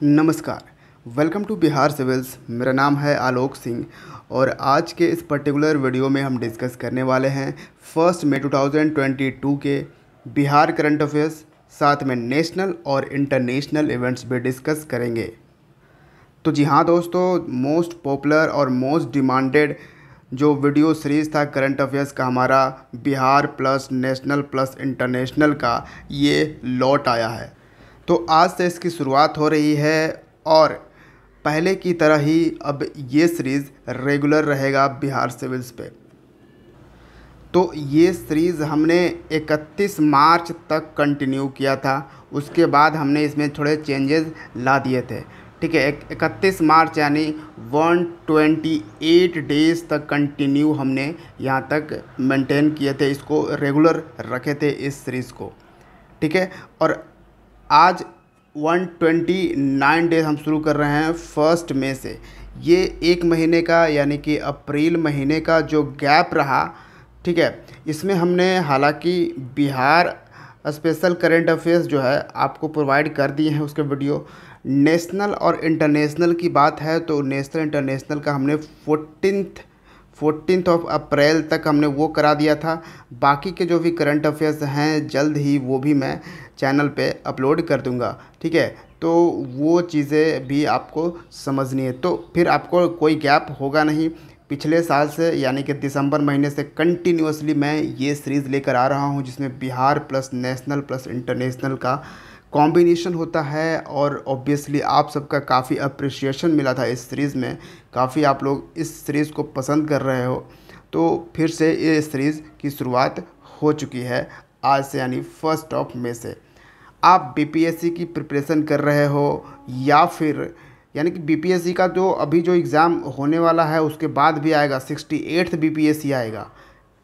नमस्कार। Welcome to Bihar civils. मेरा नाम है आलोक सिंह और आज के इस पर्टिकुलर वीडियो में हम डिस्कस करने वाले हैं 1 मई 2022 के बिहार करंट अफेयर्स, साथ में नेशनल और इंटरनेशनल इवेंट्स भी डिस्कस करेंगे। तो जी हाँ दोस्तों, मोस्ट पॉपुलर और मोस्ट डिमांडेड जो वीडियो सीरीज़ था करंट अफेयर्स का हमारा, Bihar plus national plus international का, ये लौट आया है। तो आज से इसकी शुरुआत हो रही है और पहले की तरह ही अब ये सीरीज़ रेगुलर रहेगा बिहार सिविल्स पे। तो ये सीरीज़ हमने 31 मार्च तक कंटिन्यू किया था, उसके बाद हमने इसमें थोड़े चेंजेस ला दिए थे। ठीक है, 31 मार्च यानी 128 डेज़ तक कंटिन्यू हमने यहाँ तक मेंटेन किए थे, इसको रेगुलर रखे थे इस सीरीज़ को। ठीक है, और आज 129 डेज हम शुरू कर रहे हैं 1 मई से। ये एक महीने का यानी कि अप्रैल महीने का जो गैप रहा, ठीक है, इसमें हमने हालांकि बिहार स्पेशल करंट अफेयर्स जो है आपको प्रोवाइड कर दिए हैं उसके वीडियो। नेशनल और इंटरनेशनल की बात है तो नेशनल इंटरनेशनल का हमने 14 अप्रैल तक हमने वो करा दिया था। बाकी के जो भी करंट अफेयर्स हैं जल्द ही वो भी मैं चैनल पे अपलोड कर दूंगा। ठीक है, तो वो चीज़ें भी आपको समझनी है, तो फिर आपको कोई गैप होगा नहीं। पिछले साल से यानी कि दिसंबर महीने से कंटिन्यूअसली मैं ये सीरीज़ लेकर आ रहा हूँ जिसमें Bihar plus national plus international का कॉम्बिनेशन होता है। और ऑब्वियसली आप सबका काफ़ी अप्रिसिएशन मिला था इस सीरीज़ में, काफ़ी आप लोग इस सीरीज़ को पसंद कर रहे हो। तो फिर से ये सीरीज़ की शुरुआत हो चुकी है आज से, यानी 1 मई से। आप बीपीएससी की प्रिपरेशन कर रहे हो या फिर यानी कि बीपीएससी का जो अभी जो एग्ज़ाम होने वाला है उसके बाद भी आएगा, 68th बीपीएससी आएगा।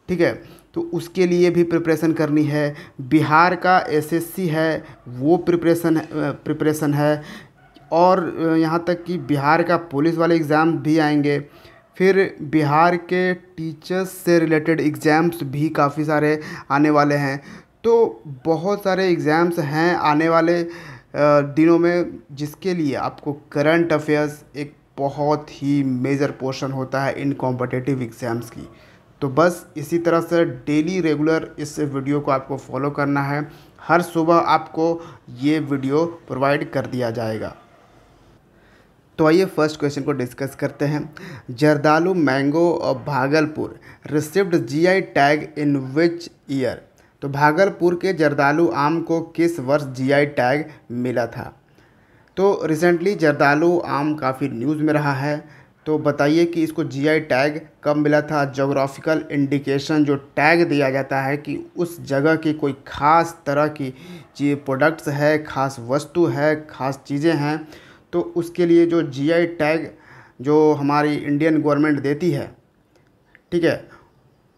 ठीक है, तो उसके लिए भी प्रिपरेशन करनी है। बिहार का एसएससी है वो प्रिपरेशन है, और यहाँ तक कि बिहार का पुलिस वाले एग्ज़ाम भी आएंगे। फिर बिहार के टीचर्स से रिलेटेड एग्ज़ाम्स भी काफ़ी सारे आने वाले हैं। तो बहुत सारे एग्ज़ाम्स हैं आने वाले दिनों में, जिसके लिए आपको करंट अफेयर्स एक बहुत ही मेजर पोर्शन होता है इन कॉम्पिटिटिव एग्ज़ाम्स की। तो बस इसी तरह से डेली रेगुलर इस वीडियो को आपको फॉलो करना है। हर सुबह आपको ये वीडियो प्रोवाइड कर दिया जाएगा। तो आइए फर्स्ट क्वेश्चन को डिस्कस करते हैं। Zardalu mango of Bhagalpur received GI tag in which year. तो भागलपुर के जर्दालू आम को किस वर्ष जीआई टैग मिला था। तो रिसेंटली जर्दालू आम काफ़ी न्यूज़ में रहा है, तो बताइए कि इसको जीआई टैग कब मिला था। ज्योग्राफिकल इंडिकेशन जो टैग दिया जाता है कि उस जगह की कोई ख़ास तरह की चीज़ प्रोडक्ट्स है, ख़ास वस्तु है, ख़ास चीज़ें हैं, तो उसके लिए जो जीआई टैग जो हमारी इंडियन गवर्नमेंट देती है, ठीक है,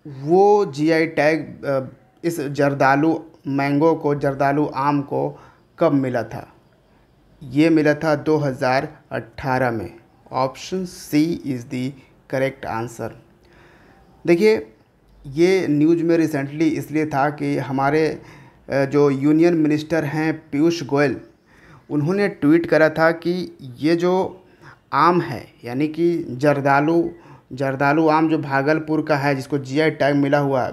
वो जीआई टैग इस जर्दालू मैंगो को, जर्दालू आम को कब मिला था। ये मिला था 2018 में। Option C is the correct answer. देखिए, ये न्यूज़ में रिसेंटली इसलिए था कि हमारे जो यूनियन मिनिस्टर हैं पीयूष गोयल, उन्होंने ट्वीट करा था कि ये जो आम है यानी कि जर्दालू आम जो भागलपुर का है जिसको जीआई टैग मिला हुआ है,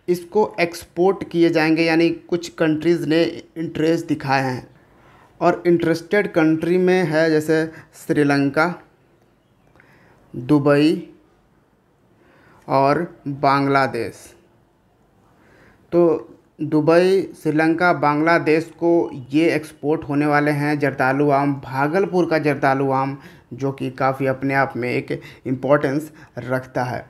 इसको एक्सपोर्ट किए जाएंगे, यानी कुछ कंट्रीज़ ने इंटरेस्ट दिखाए हैं। और इंटरेस्टेड कंट्री में है जैसे श्रीलंका, दुबई और बांग्लादेश। तो दुबई, श्रीलंका, बांग्लादेश को ये एक्सपोर्ट होने वाले हैं जर्दालू आम, भागलपुर का जर्दालू आम, जो कि काफ़ी अपने आप में एक इम्पोर्टेंस रखता है।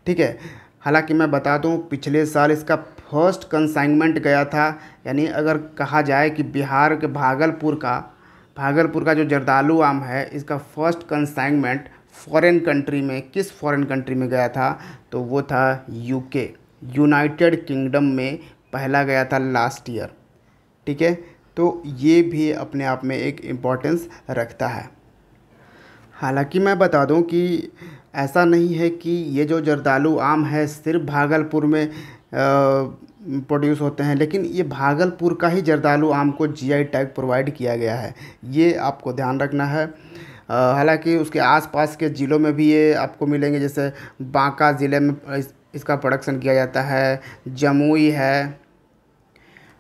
ठीक है, हालांकि मैं बता दूं पिछले साल इसका फर्स्ट कंसाइनमेंट गया था, यानी अगर कहा जाए कि बिहार के भागलपुर का जो जर्दालू आम है इसका फर्स्ट कंसाइनमेंट फॉरेन कंट्री में, किस फॉरेन कंट्री में गया था, तो वो था यूके, यूनाइटेड किंगडम में पहला गया था लास्ट ईयर। ठीक है, तो ये भी अपने आप में एक इम्पोर्टेंस रखता है। हालांकि मैं बता दूं कि ऐसा नहीं है कि ये जो जर्दालू आम है सिर्फ भागलपुर में प्रोड्यूस होते हैं, लेकिन ये भागलपुर का ही जर्दालू आम को जीआई टैग प्रोवाइड किया गया है, ये आपको ध्यान रखना है। हालांकि उसके आसपास के ज़िलों में भी ये आपको मिलेंगे, जैसे बांका ज़िले में इसका प्रोडक्शन किया जाता है, जमुई है,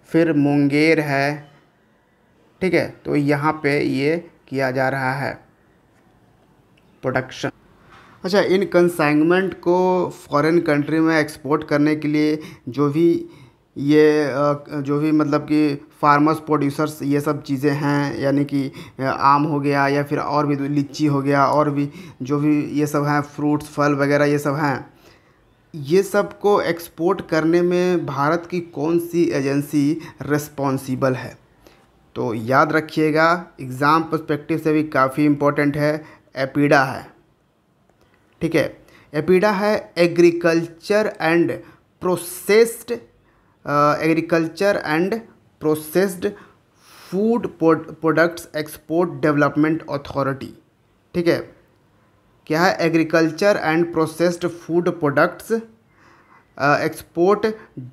फिर मुंगेर है, ठीक है। तो यहाँ पे ये किया जा रहा है प्रोडक्शन। अच्छा, इन कंसाइनमेंट को फॉरेन कंट्री में एक्सपोर्ट करने के लिए जो भी मतलब कि फार्मर्स प्रोड्यूसर्स ये सब चीज़ें हैं, यानी कि आम हो गया या फिर और भी लीची हो गया, और भी जो भी ये सब हैं फ्रूट्स फल वगैरह ये सब हैं, ये सब को एक्सपोर्ट करने में भारत की कौन सी एजेंसी रिस्पॉन्सिबल है? तो याद रखिएगा, एग्ज़ाम पर्सपेक्टिव से भी काफ़ी इम्पोर्टेंट है, एपीडा है, ठीक है। एपीडा है agriculture and processed food products export development authority, ठीक है। क्या है? Agriculture and processed food products export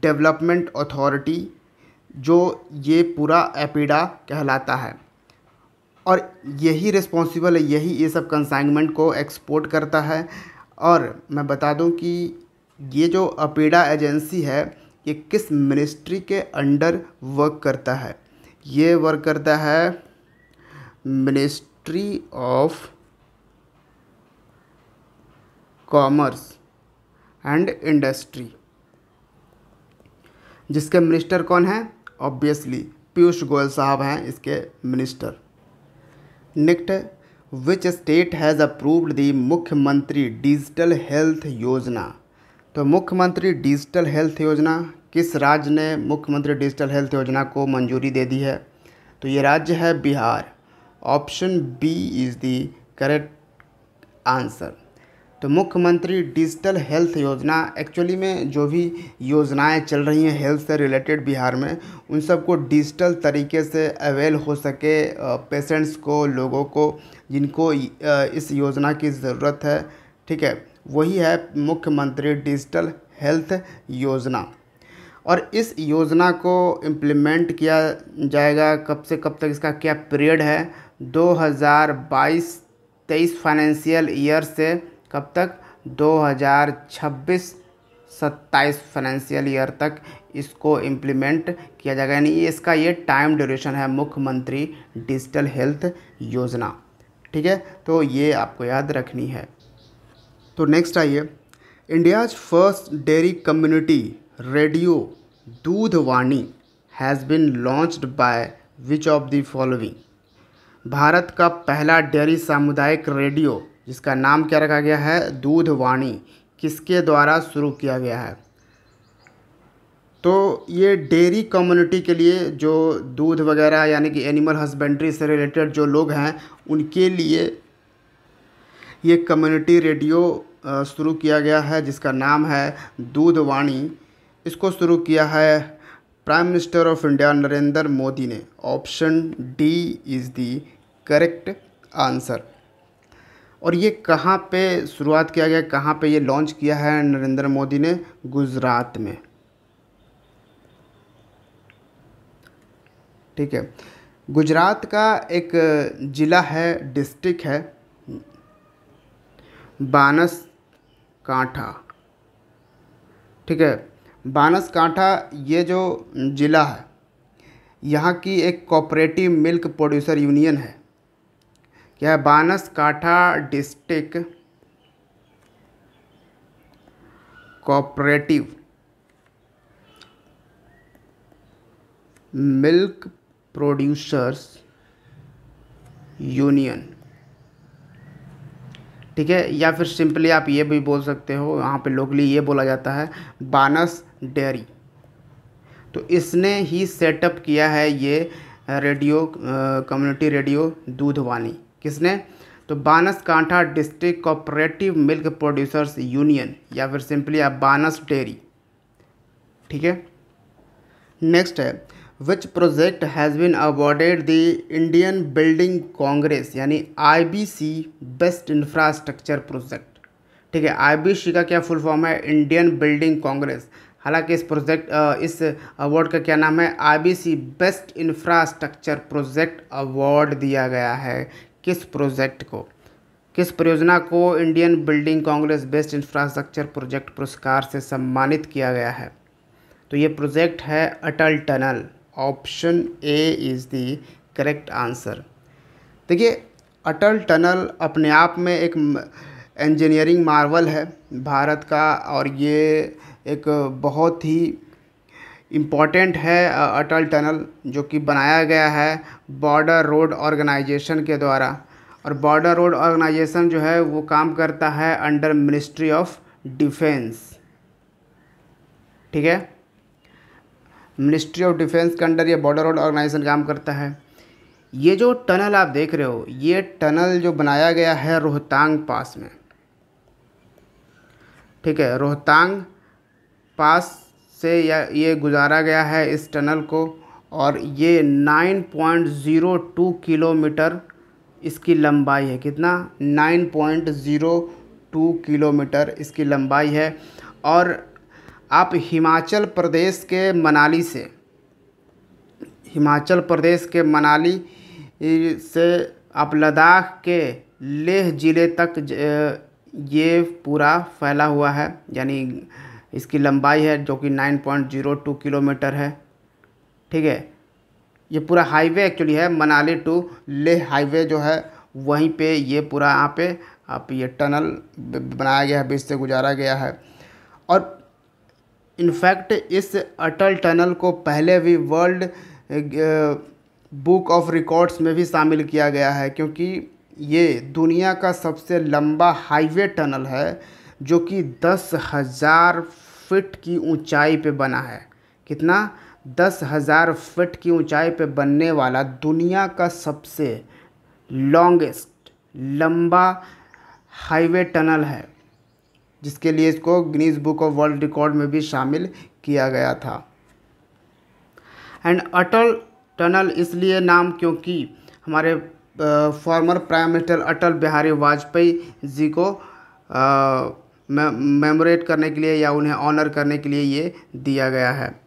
development authority, जो ये पूरा एपीडा कहलाता है, और यही रिस्पॉन्सिबल है, यही ये सब कंसाइनमेंट को एक्सपोर्ट करता है। और मैं बता दूं कि ये जो एपीडा एजेंसी है, ये किस मिनिस्ट्री के अंडर वर्क करता है? ये वर्क करता है ministry of commerce and industry, जिसके मिनिस्टर कौन हैं? ऑब्वियसली पीयूष गोयल साहब हैं इसके मिनिस्टर। नेक्स्ट है, विच स्टेट हैज़ अप्रूव्ड दी मुख्यमंत्री डिजिटल हेल्थ योजना? तो मुख्यमंत्री डिजिटल हेल्थ योजना, किस राज्य ने मुख्यमंत्री डिजिटल हेल्थ योजना को मंजूरी दे दी है? तो ये राज्य है Bihar. Option B is the correct answer. तो मुख्यमंत्री डिजिटल हेल्थ योजना, एक्चुअली में जो भी योजनाएं चल रही हैं हेल्थ से रिलेटेड बिहार में, उन सबको डिजिटल तरीके से अवेल हो सके पेशेंट्स को, लोगों को जिनको इस योजना की ज़रूरत है, ठीक है, वही है मुख्यमंत्री डिजिटल हेल्थ योजना। और इस योजना को इम्प्लीमेंट किया जाएगा कब से कब तक, इसका क्या पीरियड है? 2022-23 फाइनेंशियल ईयर से कब तक? 2026-27 फाइनेंशियल ईयर तक इसको इम्प्लीमेंट किया जाएगा, यानी इसका ये टाइम ड्यूरेशन है, मुख्यमंत्री डिजिटल हेल्थ योजना, ठीक है। तो ये आपको याद रखनी है। तो नेक्स्ट आइए, India's first dairy community radio Doodhvani has been launched by which of the following? Bharat का पहला डेयरी सामुदायिक रेडियो, जिसका नाम क्या रखा गया है? दूधवाणी, किसके द्वारा शुरू किया गया है? तो ये डेयरी कम्युनिटी के लिए, जो दूध वगैरह यानी कि एनिमल हस्बेंड्री से रिलेटेड जो लोग हैं, उनके लिए ये कम्युनिटी रेडियो शुरू किया गया है, जिसका नाम है दूधवाणी। इसको शुरू किया है prime minister of India Narendra Modi ने। Option D is the correct answer. और ये कहाँ पे शुरुआत किया गया, कहाँ पे ये लॉन्च किया है नरेंद्र मोदी ने? गुजरात में, ठीक है। गुजरात का एक ज़िला है, डिस्ट्रिक्ट है बानसकांठा, ठीक है। बानसकांठा ये जो ज़िला है, यहाँ की एक कोऑपरेटिव मिल्क प्रोड्यूसर यूनियन है। क्या है? Banaskantha district cooperative milk producers union, ठीक है। या फिर सिंपली आप ये भी बोल सकते हो, यहाँ पे लोकली ये बोला जाता है बानस डेयरी। तो इसने ही सेटअप किया है ये रेडियो कम्युनिटी रेडियो दूधवाणी। किसने? तो Banaskantha district cooperative milk producers union, या फिर सिंपली आप बानस डेयरी, ठीक है। नेक्स्ट है, which project has been awarded the Indian Building Congress, यानी IBC बेस्ट इंफ्रास्ट्रक्चर प्रोजेक्ट, ठीक है। IBC का क्या फुल फॉर्म है? Indian Building Congress. हालांकि इस अवार्ड का क्या नाम है, IBC best infrastructure project award दिया गया है। किस प्रोजेक्ट को, किस परियोजना को Indian Building Congress best infrastructure project पुरस्कार से सम्मानित किया गया है? तो ये प्रोजेक्ट है Atal tunnel. Option A is the correct answer. देखिए, अटल टनल अपने आप में एक इंजीनियरिंग मार्वल है भारत का, और ये एक बहुत ही इम्पॉर्टेंट है अटल टनल, जो कि बनाया गया है बॉर्डर रोड ऑर्गेनाइजेशन के द्वारा। और बॉर्डर रोड ऑर्गेनाइजेशन जो है वो काम करता है अंडर मिनिस्ट्री ऑफ डिफेंस। ठीक है, मिनिस्ट्री ऑफ डिफेंस के अंडर ये बॉर्डर रोड ऑर्गेनाइजेशन काम करता है। ये जो टनल आप देख रहे हो, ये टनल जो बनाया गया है रोहतांग पास में। ठीक है, रोहतांग पास से ये गुजारा गया है इस टनल को, और ये 9.02 किलोमीटर इसकी लंबाई है। कितना? 9.02 किलोमीटर इसकी लंबाई है। और आप हिमाचल प्रदेश के मनाली से आप लद्दाख के लेह ज़िले तक ये पूरा फैला हुआ है, यानी इसकी लंबाई है जो कि 9.02 किलोमीटर है। ठीक है, ये पूरा हाईवे एक्चुअली है, मनाली टू लेह हाईवे जो है वहीं पे ये पूरा यहाँ पे आप ये टनल बनाया गया है, बीच से गुजारा गया है। और इनफैक्ट इस अटल टनल को पहले भी वर्ल्ड बुक ऑफ रिकॉर्ड्स में भी शामिल किया गया है, क्योंकि ये दुनिया का सबसे लंबा हाईवे टनल है जो कि 10,000 फीट की ऊंचाई पे बना है। कितना? 10,000 फीट की ऊंचाई पे बनने वाला दुनिया का सबसे लंबा हाईवे टनल है, जिसके लिए इसको Guinness book of world record में भी शामिल किया गया था। एंड अटल टनल इसलिए नाम क्योंकि हमारे former prime minister Atal Bihari Vajpayee ji को मेमोरेट करने के लिए या उन्हें ऑनर करने के लिए ये दिया गया है।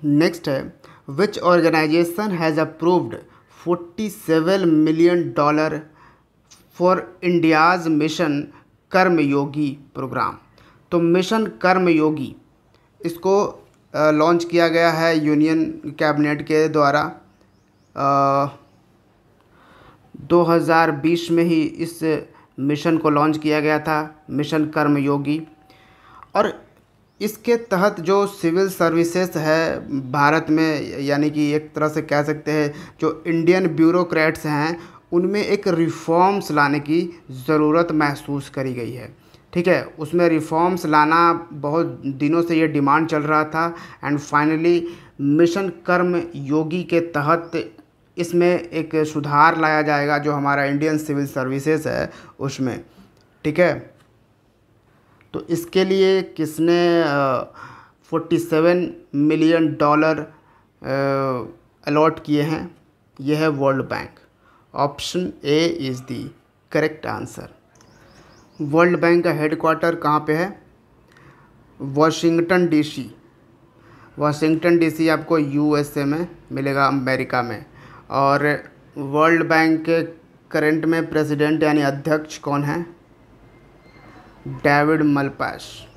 नेक्स्ट है, which organisation has approved $47 million for India's mission Karmyogi programme. तो मिशन कर्मयोगी इसको लॉन्च किया गया है यूनियन कैबिनेट के द्वारा। 2020 में ही इस मिशन को लॉन्च किया गया था, मिशन कर्मयोगी। और इसके तहत जो सिविल सर्विसेज है भारत में, यानी कि एक तरह से कह सकते हैं जो इंडियन ब्यूरोक्रेट्स हैं, उनमें एक रिफॉर्म्स लाने की ज़रूरत महसूस करी गई है। ठीक है, उसमें रिफॉर्म्स लाना बहुत दिनों से ये डिमांड चल रहा था, एंड फाइनली मिशन कर्म योगी के तहत इसमें एक सुधार लाया जाएगा जो हमारा इंडियन सिविल सर्विसेज है उसमें। ठीक है, तो इसके लिए किसने $47 मिलियन अलॉट किए हैं? यह है World Bank. Option A is the correct answer. World Bank का हेडक्वार्टर कहाँ पे है? Washington DC. वाशिंगटन डीसी आपको यूएसए में मिलेगा, अमेरिका में। और वर्ल्ड बैंक के करंट में प्रेसिडेंट यानी अध्यक्ष कौन है? David Malpass.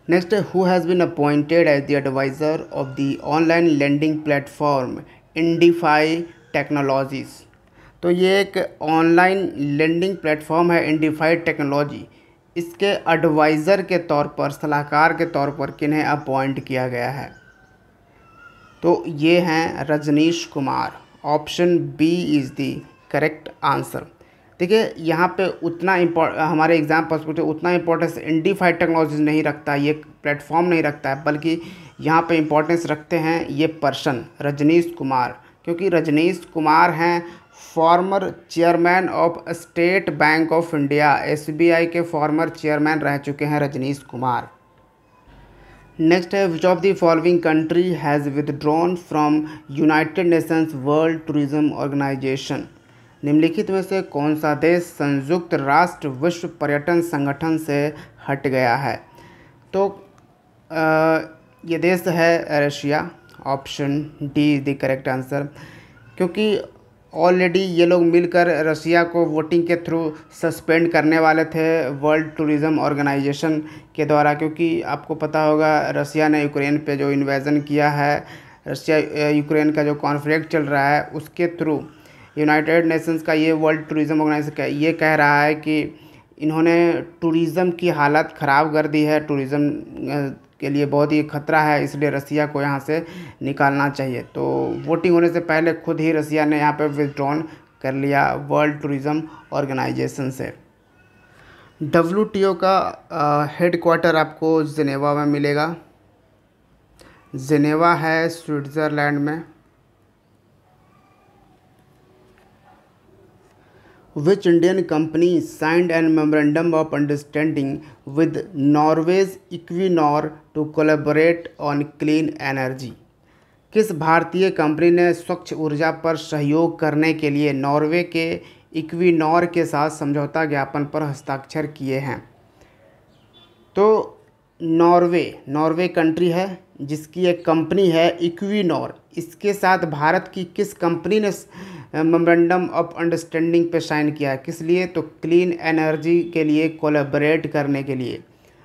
Next, who has been appointed as the advisor of the online lending platform Indifi Technologies. तो ये एक ऑनलाइन लेंडिंग प्लेटफॉर्म है इंडिफाई टेक्नोलॉजी। इसके एडवाइज़र के तौर पर, सलाहकार के तौर पर किन्हें अपॉइंट किया गया है? तो ये हैं Rajnish Kumar. Option B is the correct answer. देखिए, यहाँ पे उतना हमारे एग्ज़ाम पर्सपेक्टिव उतना इम्पोर्टेंस इंडिफाइड टेक्नोलॉजीज नहीं रखता, ये प्लेटफॉर्म नहीं रखता है, बल्कि यहाँ पे इम्पोर्टेंस रखते हैं ये पर्सन रजनीश कुमार, क्योंकि रजनीश कुमार हैं former chairman of State Bank of India. SBI के फॉर्मर चेयरमैन रह चुके हैं रजनीश कुमार। नेक्स्ट है, which of the following country has withdrawn from United Nations World Tourism Organisation. निम्नलिखित में से कौन सा देश संयुक्त राष्ट्र विश्व पर्यटन संगठन से हट गया है? तो ये देश है Russia. Option D is the correct answer, क्योंकि ऑलरेडी ये लोग मिलकर रशिया को वोटिंग के थ्रू सस्पेंड करने वाले थे वर्ल्ड टूरिज़्म ऑर्गेनाइजेशन के द्वारा, क्योंकि आपको पता होगा रशिया ने यूक्रेन पे जो इन्वेजन किया है, रशिया यूक्रेन का जो कॉन्फ्लिक्ट चल रहा है उसके थ्रू यूनाइटेड नेशंस का ये वर्ल्ड टूरिज़्म ऑर्गेनाइजेशन ये कह रहा है कि इन्होंने टूरिज़्म की हालत ख़राब कर दी है, टूरिज़्म के लिए बहुत ही खतरा है, इसलिए रसिया को यहाँ से निकालना चाहिए। तो वोटिंग होने से पहले खुद ही रसिया ने यहाँ पे विथड्रॉन कर लिया वर्ल्ड टूरिज़्म ऑर्गेनाइजेशन से। WTO का हेडक्वार्टर आपको जिनेवा में मिलेगा। जिनेवा है स्विट्ज़रलैंड में। Which Indian company signed a memorandum of understanding with Norway's Equinor to collaborate on clean energy? किस भारतीय कंपनी ने स्वच्छ ऊर्जा पर सहयोग करने के लिए नॉर्वे के इक्विनोर के साथ समझौता ज्ञापन पर हस्ताक्षर किए हैं? तो नॉर्वे कंट्री है जिसकी एक कंपनी है इक्विनोर, इसके साथ भारत की किस कंपनी ने मेमोरेंडम ऑफ अंडरस्टैंडिंग पे साइन किया है? किस लिए? तो क्लीन एनर्जी के लिए कोलैबोरेट करने के लिए।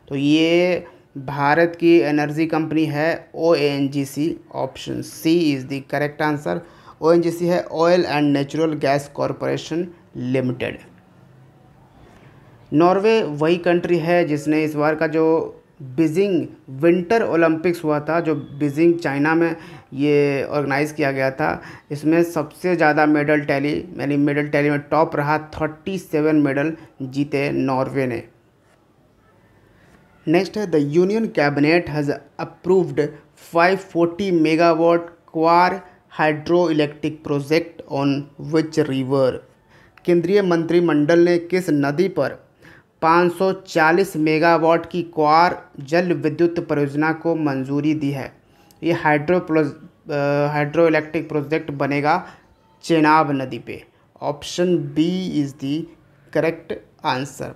तो ये भारत की एनर्जी कंपनी है ONGC। Option C is the correct answer. ONGC है oil and natural gas corporation limited. Norway वही कंट्री है जिसने इस बार का जो बीजिंग विंटर ओलंपिक्स हुआ था, जो बीजिंग चाइना में ये ऑर्गेनाइज़ किया गया था, इसमें सबसे ज़्यादा मेडल टैली में टॉप रहा। 37 मेडल जीते नॉर्वे ने। नेक्स्ट है the union cabinet has approved 540 megawatt Kwar hydro electric project on which river? केंद्रीय मंत्रिमंडल ने किस नदी पर 540 मेगावाट की क्वार जल विद्युत परियोजना को मंजूरी दी है? ये हाइड्रो इलेक्ट्रिक प्रोजेक्ट बनेगा चेनाब नदी पे। Option B is the correct answer.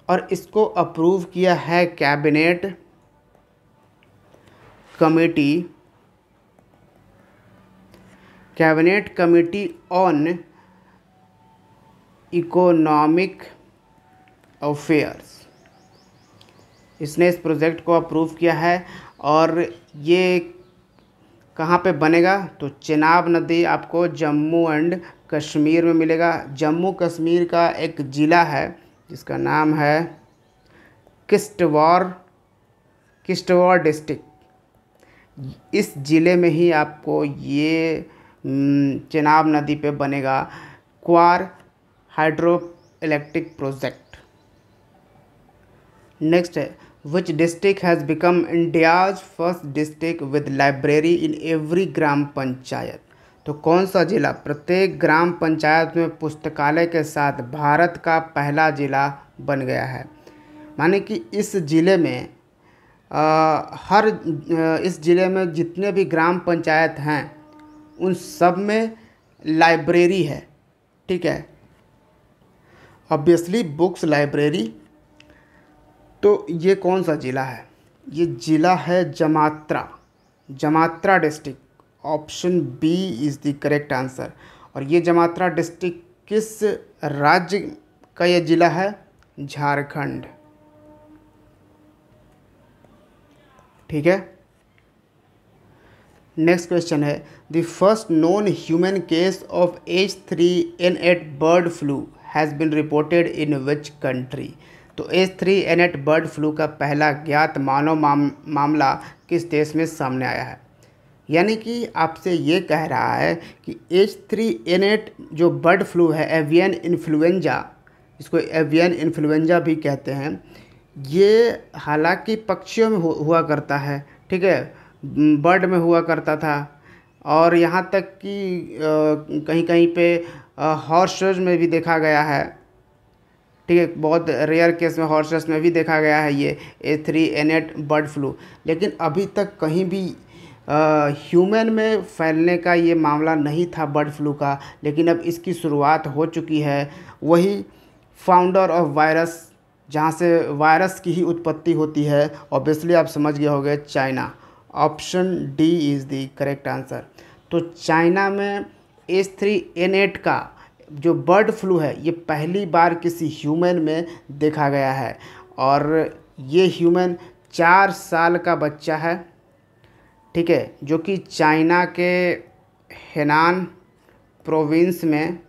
और इसको अप्रूव किया है cabinet committee on economic affairs. इसने इस प्रोजेक्ट को अप्रूव किया है और ये कहाँ पे बनेगा? तो चेनाब नदी आपको जम्मू एंड कश्मीर में मिलेगा। जम्मू कश्मीर का एक ज़िला है जिसका नाम है किश्तवाड़ डिस्ट्रिक्ट। इस ज़िले में ही आपको ये चेनाब नदी पे बनेगा Kwar hydro electric project. Next है which district has become India's first district with library in every gram panchayat? तो कौन सा ज़िला प्रत्येक ग्राम पंचायत में पुस्तकालय के साथ भारत का पहला ज़िला बन गया है? माने कि इस ज़िले में इस ज़िले में जितने भी ग्राम पंचायत हैं उन सब में लाइब्रेरी है। ठीक है, ऑब्वियसली बुक्स लाइब्रेरी। तो ये कौन सा ज़िला है? ये ज़िला है Jamtara district. Option B is the correct answer. और ये जमात्रा डिस्ट्रिक्ट किस राज्य का ये ज़िला है? झारखंड। ठीक है। नेक्स्ट क्वेश्चन है the first known human case of H3N8 bird flu has been reported in which country? तो H3N8 बर्ड फ्लू का पहला ज्ञात मानव मामला किस देश में सामने आया है? यानी कि आपसे ये कह रहा है कि H3N8 जो बर्ड फ्लू है, एवियन इन्फ्लुएंजा, इसको एवियन इन्फ्लुएंजा भी कहते हैं, ये हालांकि पक्षियों में हुआ करता है। ठीक है, बर्ड में हुआ करता था और यहाँ तक कि कहीं कहीं पे हॉर्सेस में भी देखा गया है। ठीक है, बहुत रेयर केस में हॉर्सेस में भी देखा गया है ये H3N8 बर्ड फ्लू। लेकिन अभी तक कहीं भी ह्यूमन में फैलने का ये मामला नहीं था बर्ड फ्लू का, लेकिन अब इसकी शुरुआत हो चुकी है। वही फाउंडर ऑफ वायरस, जहाँ से वायरस की ही उत्पत्ति होती है, ऑब्वियसली आप समझ गए होंगे, China. Option D is the correct answer. तो चाइना में H3N8 का जो बर्ड फ्लू है ये पहली बार किसी ह्यूमन में देखा गया है, और ये ह्यूमन 4 साल का बच्चा है, ठीक है, जो कि चाइना के हेनान प्रोविंस में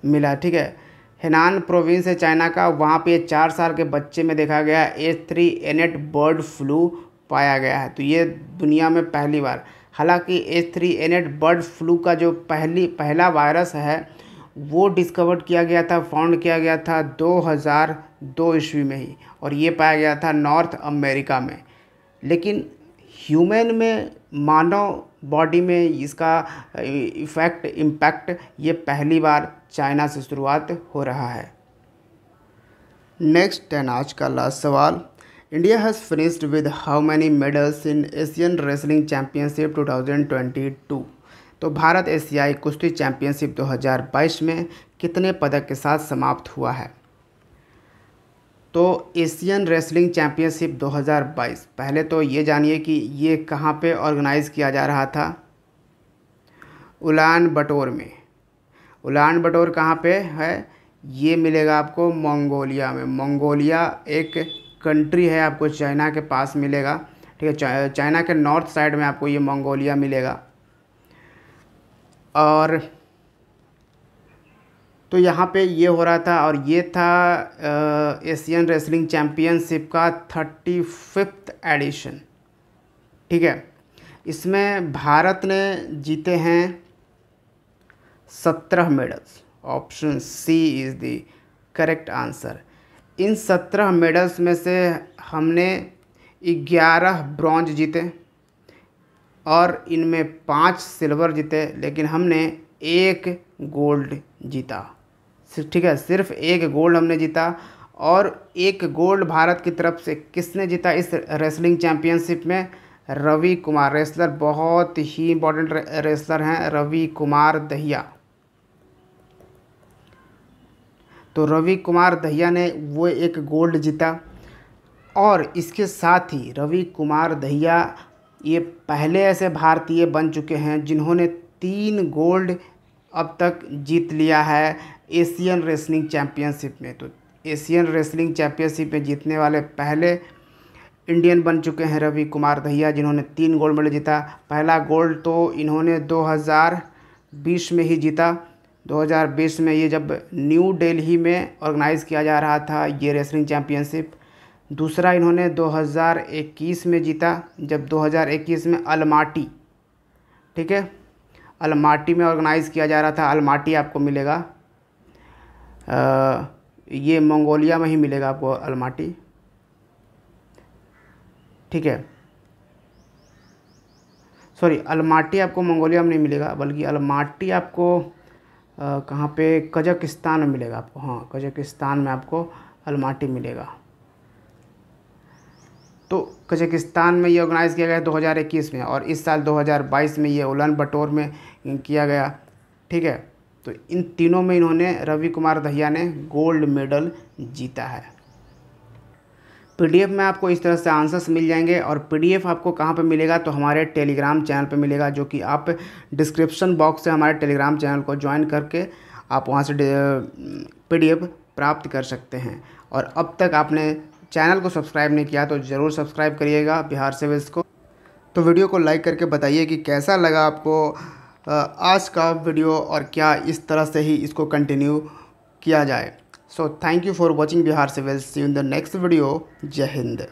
मिला, ठीक है। हेनान प्रोविंस है चाइना का, वहाँ पे 4 साल के बच्चे में देखा गया H3N8 बर्ड फ्लू पाया गया है। तो ये दुनिया में पहली बार, हालांकि H3N8 बर्ड फ्लू का जो पहला वायरस है वो डिस्कवर्ड किया गया था, फाउंड किया गया था 2002 ईस्वी में ही, और ये पाया गया था नॉर्थ अमेरिका में। लेकिन ह्यूमन में, मानव बॉडी में इसका इम्पैक्ट ये पहली बार चाइना से शुरुआत हो रहा है। नेक्स्ट एंड आज का लास्ट सवाल, India has finished with how many medals in Asian wrestling championship 2022। तो भारत एशियाई कुश्ती चैम्पियनशिप 2022 में कितने पदक के साथ समाप्त हुआ है? तो एशियन रेसलिंग चैम्पियनशिप 2022, पहले तो ये जानिए कि ये कहाँ पे ऑर्गेनाइज़ किया जा रहा था। उलान बटोर में। उलान बटोर कहाँ पे है? ये मिलेगा आपको मंगोलिया में। मंगोलिया एक कंट्री है, आपको चाइना के पास मिलेगा, ठीक है। चाइना के नॉर्थ साइड में आपको ये मंगोलिया मिलेगा। और तो यहाँ पे ये हो रहा था, और ये था एशियन रेसलिंग चैम्पियनशिप का 35वां एडिशन, ठीक है। इसमें भारत ने जीते हैं 17 medals. Option C is the correct answer. इन 17 मेडल्स में से हमने 11 ब्रॉन्ज जीते और इनमें 5 सिल्वर जीते, लेकिन हमने 1 गोल्ड जीता, ठीक है। सिर्फ 1 गोल्ड हमने जीता। और 1 गोल्ड भारत की तरफ से किसने जीता इस रेसलिंग चैम्पियनशिप में? रवि कुमार, रेसलर, बहुत ही इम्पोर्टेंट रेसलर हैं रवि कुमार दहिया। तो रवि कुमार दहिया ने वो 1 गोल्ड जीता। और इसके साथ ही रवि कुमार दहिया ये पहले ऐसे भारतीय बन चुके हैं जिन्होंने 3 गोल्ड अब तक जीत लिया है एशियन रेसलिंग चैम्पियनशिप में। तो एशियन रेसलिंग चैम्पियनशिप में जीतने वाले पहले इंडियन बन चुके हैं रवि कुमार दहिया, जिन्होंने 3 गोल्ड मेडल जीता। पहला गोल्ड तो इन्होंने 2020 में ही जीता। 2020 में ये जब न्यू दिल्ली में ऑर्गेनाइज़ किया जा रहा था ये रेसलिंग चैम्पियनशिप। दूसरा इन्होंने 2021 में जीता, जब 2021 में अलमाटी, ठीक है, अलमाटी में ऑर्गेनाइज़ किया जा रहा था। अलमाटी आपको मिलेगा, ये मंगोलिया में ही मिलेगा आपको अलमाटी, ठीक है। सॉरी, अलमाटी आपको मंगोलिया में नहीं मिलेगा, बल्कि अलमाटी आपको कहाँ पे, कजाकिस्तान में मिलेगा आपको। हाँ, कजाकिस्तान में आपको अलमाटी मिलेगा। तो कजाकिस्तान में ये ऑर्गेनाइज़ किया गया 2021 में, और इस साल 2022 में ये उलान बटोर में किया गया, ठीक है। तो इन तीनों में इन्होंने, रवि कुमार दहिया ने गोल्ड मेडल जीता है। पीडीएफ में आपको इस तरह से आंसर्स मिल जाएंगे। और पीडीएफ आपको कहाँ पे मिलेगा? तो हमारे टेलीग्राम चैनल पे मिलेगा, जो कि आप डिस्क्रिप्शन बॉक्स से हमारे टेलीग्राम चैनल को ज्वाइन करके आप वहाँ से पीडीएफ प्राप्त कर सकते हैं। और अब तक आपने चैनल को सब्सक्राइब नहीं किया तो ज़रूर सब्सक्राइब करिएगा बिहार सिविल्स को। तो वीडियो को लाइक करके बताइए कि कैसा लगा आपको आज का वीडियो, और क्या इस तरह से ही इसको कंटिन्यू किया जाए। So thank you for watching Bihar civils. See you in the next video. जय हिंद।